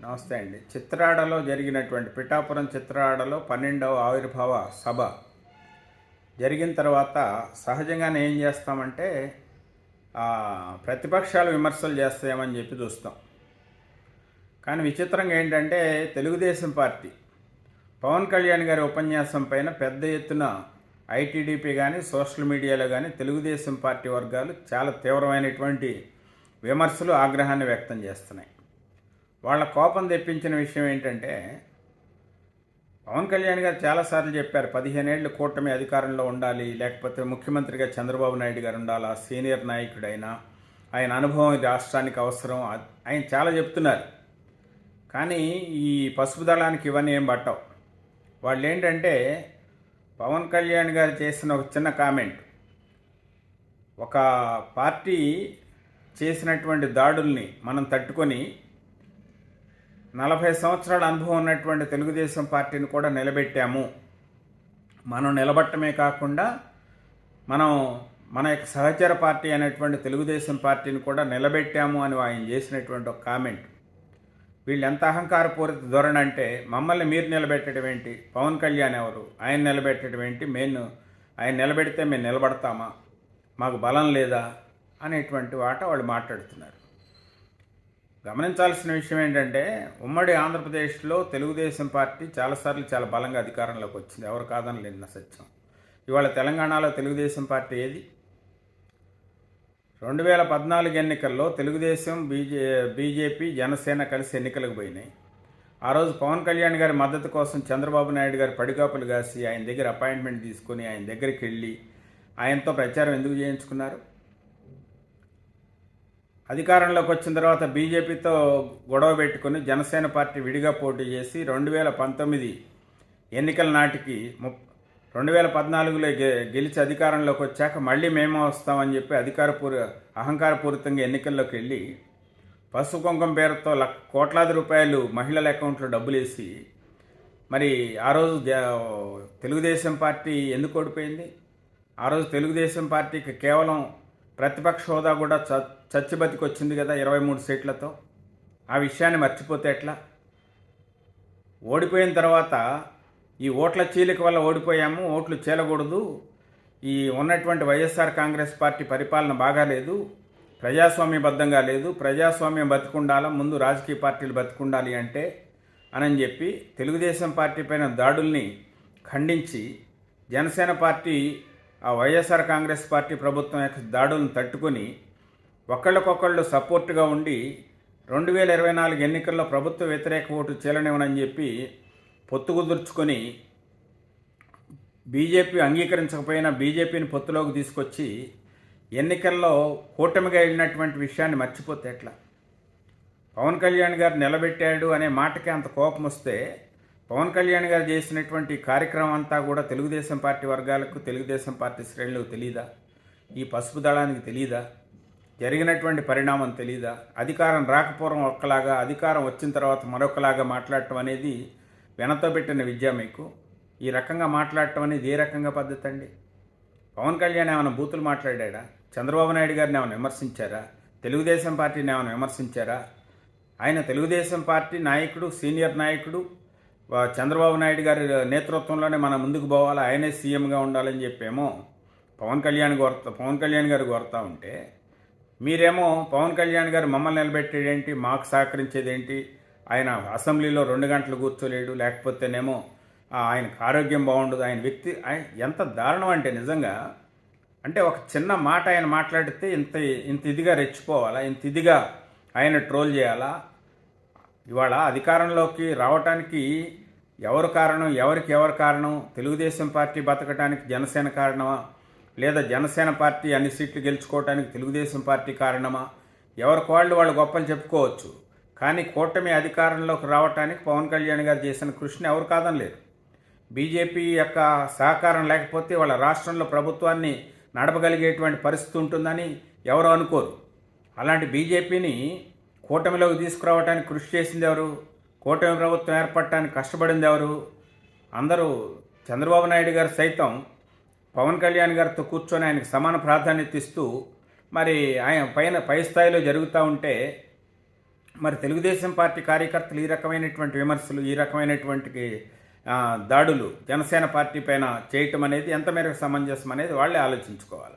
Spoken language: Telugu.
నమస్తే అండి. చిత్రాడలో జరిగినటువంటి పిఠాపురం చిత్రాడలో 12వ ఆవిర్భావ సభ జరిగిన తర్వాత సహజంగానే ఏం చేస్తామంటే ప్రతిపక్షాలు విమర్శలు చేస్తామని చెప్పి చూస్తాం. కానీ విచిత్రంగా ఏంటంటే తెలుగుదేశం పార్టీ పవన్ కళ్యాణ్ గారి ఉపన్యాసం పైన పెద్ద ఎత్తున ఐటీడీపీ కానీ సోషల్ మీడియాలో కానీ తెలుగుదేశం పార్టీ వర్గాలు చాలా తీవ్రమైనటువంటి విమర్శలు ఆగ్రహాన్ని వ్యక్తం చేస్తున్నాయి. వాళ్ళ కోపం తెప్పించిన విషయం ఏంటంటే పవన్ కళ్యాణ్ గారు చాలాసార్లు చెప్పారు 15 ఏళ్ళు కూటమి అధికారంలో ఉండాలి, లేకపోతే ముఖ్యమంత్రిగా చంద్రబాబు నాయుడు గారు ఉండాలా, సీనియర్ నాయకుడైనా ఆయన అనుభవం రాష్ట్రానికి అవసరం, ఆయన చాలా చెప్తున్నారు. కానీ ఈ పసుపు దళానికి ఇవన్నీ ఏం పట్టవు. వాళ్ళు ఏంటంటే పవన్ కళ్యాణ్ గారు చేసిన ఒక చిన్న కామెంట్, ఒక పార్టీ చేసినటువంటి దాడుల్ని మనం తట్టుకొని 40 సంవత్సరాల అనుభవం ఉన్నటువంటి తెలుగుదేశం పార్టీని కూడా నిలబెట్టాము, మనం నిలబట్టమే కాకుండా మన యొక్క సహచర పార్టీ అనేటువంటి తెలుగుదేశం పార్టీని కూడా నిలబెట్టాము అని ఆయన చేసినటువంటి ఒక కామెంట్. వీళ్ళు ఎంత అహంకారపూరిత ధోరణి అంటే, మమ్మల్ని మీరు నిలబెట్టడం ఏంటి, పవన్ కళ్యాణ్ ఎవరు, ఆయన నిలబెట్టడం ఏంటి, ఆయన నిలబెడితే మేము నిలబడతామా, మాకు బలం లేదా అనేటువంటి వాళ్ళు మాట్లాడుతున్నారు. గమనించాల్సిన విషయం ఏంటంటే ఉమ్మడి ఆంధ్రప్రదేశ్లో తెలుగుదేశం పార్టీ చాలాసార్లు చాలా బలంగా అధికారంలోకి వచ్చింది, ఎవరు కాదని లేని సత్యం. ఇవాళ తెలంగాణలో తెలుగుదేశం పార్టీ ఏది? 2014 ఎన్నికల్లో తెలుగుదేశం బీజేపీ జనసేన కలిసి ఎన్నికలకు పోయినాయి. ఆ రోజు పవన్ కళ్యాణ్ గారి మద్దతు కోసం చంద్రబాబు నాయుడు గారు పడిగాపులు కాసి ఆయన దగ్గర అపాయింట్మెంట్ తీసుకొని ఆయన దగ్గరికి వెళ్ళి ఆయనతో ప్రచారం ఎందుకు చేయించుకున్నారు? అధికారంలోకి వచ్చిన తర్వాత బీజేపీతో గొడవ పెట్టుకుని జనసేన పార్టీ విడిగా పోటీ చేసి 2019 ఎన్నికల నాటికి 2014లో గెలిచి అధికారంలోకి వచ్చాక మళ్ళీ మేమే వస్తామని చెప్పి అహంకారపూరితంగా ఎన్నికల్లోకి వెళ్ళి పసుపు కుంకుమ పేరుతో కోట్లాది రూపాయలు మహిళల అకౌంట్లో డబ్బులు వేసి మరి ఆ రోజు తెలుగుదేశం పార్టీ ఎందుకు ఓడిపోయింది? ఆ రోజు తెలుగుదేశం పార్టీకి కేవలం ప్రతిపక్ష హోదా కూడా చచ్చిబతికి వచ్చింది కదా 23 సీట్లతో. ఆ విషయాన్ని మర్చిపోతే ఎట్లా? ఓడిపోయిన తర్వాత ఈ ఓట్ల చీలిక వల్ల ఓడిపోయాము, ఓట్లు చీలకూడదు, ఈ ఉన్నటువంటి వైఎస్ఆర్ కాంగ్రెస్ పార్టీ పరిపాలన బాగాలేదు, ప్రజాస్వామ్యబద్ధంగా లేదు, ప్రజాస్వామ్యం బతికుండాలా, ముందు రాజకీయ పార్టీలు బతికుండాలి అంటే అని చెప్పి తెలుగుదేశం పార్టీ పైన దాడుల్ని ఖండించి జనసేన పార్టీ ఆ వైఎస్ఆర్ కాంగ్రెస్ పార్టీ ప్రభుత్వం యొక్క దాడులను తట్టుకొని ఒకళ్ళకొకళ్ళు సపోర్టుగా ఉండి 2024 ఎన్నికల్లో ప్రభుత్వ వ్యతిరేక ఓటు చీలనివ్వనని చెప్పి పొత్తు కుదుర్చుకొని బీజేపీ అంగీకరించకపోయినా బీజేపీని పొత్తులోకి తీసుకొచ్చి ఎన్నికల్లో కూటమిగా వెళ్ళినటువంటి విషయాన్ని మర్చిపోతే ఎట్లా? పవన్ కళ్యాణ్ గారు నిలబెట్టాడు అనే మాటకి అంత కోపం వస్తే పవన్ కళ్యాణ్ గారు చేసినటువంటి కార్యక్రమం అంతా కూడా తెలుగుదేశం పార్టీ వర్గాలకు, తెలుగుదేశం పార్టీ శ్రేణులకు తెలీదా? ఈ పసుపు దళానికి తెలీదా? జరిగినటువంటి పరిణామం తెలీదా? అధికారం రాకపోవడం ఒక్కలాగా, అధికారం వచ్చిన తర్వాత మరొకలాగా మాట్లాడటం అనేది వెనతో పెట్టిన విద్య మీకు. ఈ రకంగా మాట్లాడటం అనేది ఏ రకంగా పద్ధతి అండి? పవన్ కళ్యాణ్ ఏమైనా బూతులు మాట్లాడా? చంద్రబాబు నాయుడు గారిని ఏమైనా విమర్శించారా? తెలుగుదేశం పార్టీని ఏమైనా విమర్శించారా? ఆయన తెలుగుదేశం పార్టీ నాయకుడు, సీనియర్ నాయకుడు, చంద్రబాబు నాయుడు గారి నేతృత్వంలోనే మనం ముందుకు పోవాలి, ఆయనే సీఎంగా ఉండాలని చెప్పేమో పవన్ కళ్యాణ్ గారు కోరుతూ ఉంటే, మీరేమో పవన్ కళ్యాణ్ గారు మమ్మల్ని నిలబెట్టేదేంటి, మాకు సహకరించేదేంటి, ఆయన అసెంబ్లీలో 2 గంటలు కూర్చోలేడు, లేకపోతేనేమో ఆయనకు ఆరోగ్యం బాగుండదు, ఆయన ఎంత దారుణం అంటే నిజంగా. అంటే ఒక చిన్న మాట ఆయన మాట్లాడితే ఇంత ఇదిగా రెచ్చిపోవాలా, ఇంత ఇదిగా ఆయన ట్రోల్ చేయాలా? ఇవాళ అధికారంలోకి రావటానికి ఎవరు కారణం, ఎవరు కారణం? తెలుగుదేశం పార్టీ బతకటానికి జనసేన కారణమా, లేదా జనసేన పార్టీ అన్ని సీట్లు గెలుచుకోవటానికి తెలుగుదేశం పార్టీ కారణమా? ఎవరికి వాళ్ళు గొప్పలు చెప్పుకోవచ్చు. కానీ కూటమి అధికారంలోకి రావటానికి పవన్ కళ్యాణ్ గారు చేసిన కృషిని ఎవరు కాదనలేరు. బీజేపీ యొక్క సహకారం లేకపోతే వాళ్ళ రాష్ట్రంలో ప్రభుత్వాన్ని నడపగలిగేటువంటి పరిస్థితి ఉంటుందని ఎవరు అనుకోరు. అలాంటి బీజేపీని కూటమిలోకి తీసుకురావడానికి కృషి చేసింది ఎవరు? కూటమి ప్రభుత్వం ఏర్పడటానికి కష్టపడింది ఎవరు? అందరూ చంద్రబాబు నాయుడు గారు సైతం పవన్ కళ్యాణ్ గారితో కూర్చొని ఆయనకు సమాన ప్రాధాన్యత ఇస్తూ మరి ఆయన పై స్థాయిలో జరుగుతూ ఉంటే మరి తెలుగుదేశం పార్టీ కార్యకర్తలు ఈ రకమైనటువంటి విమర్శలు, ఈ రకమైనటువంటి దాడులు జనసేన పార్టీ పైన చేయటం అనేది ఎంత మేరకు సమంజసం అనేది వాళ్ళే ఆలోచించుకోవాలి.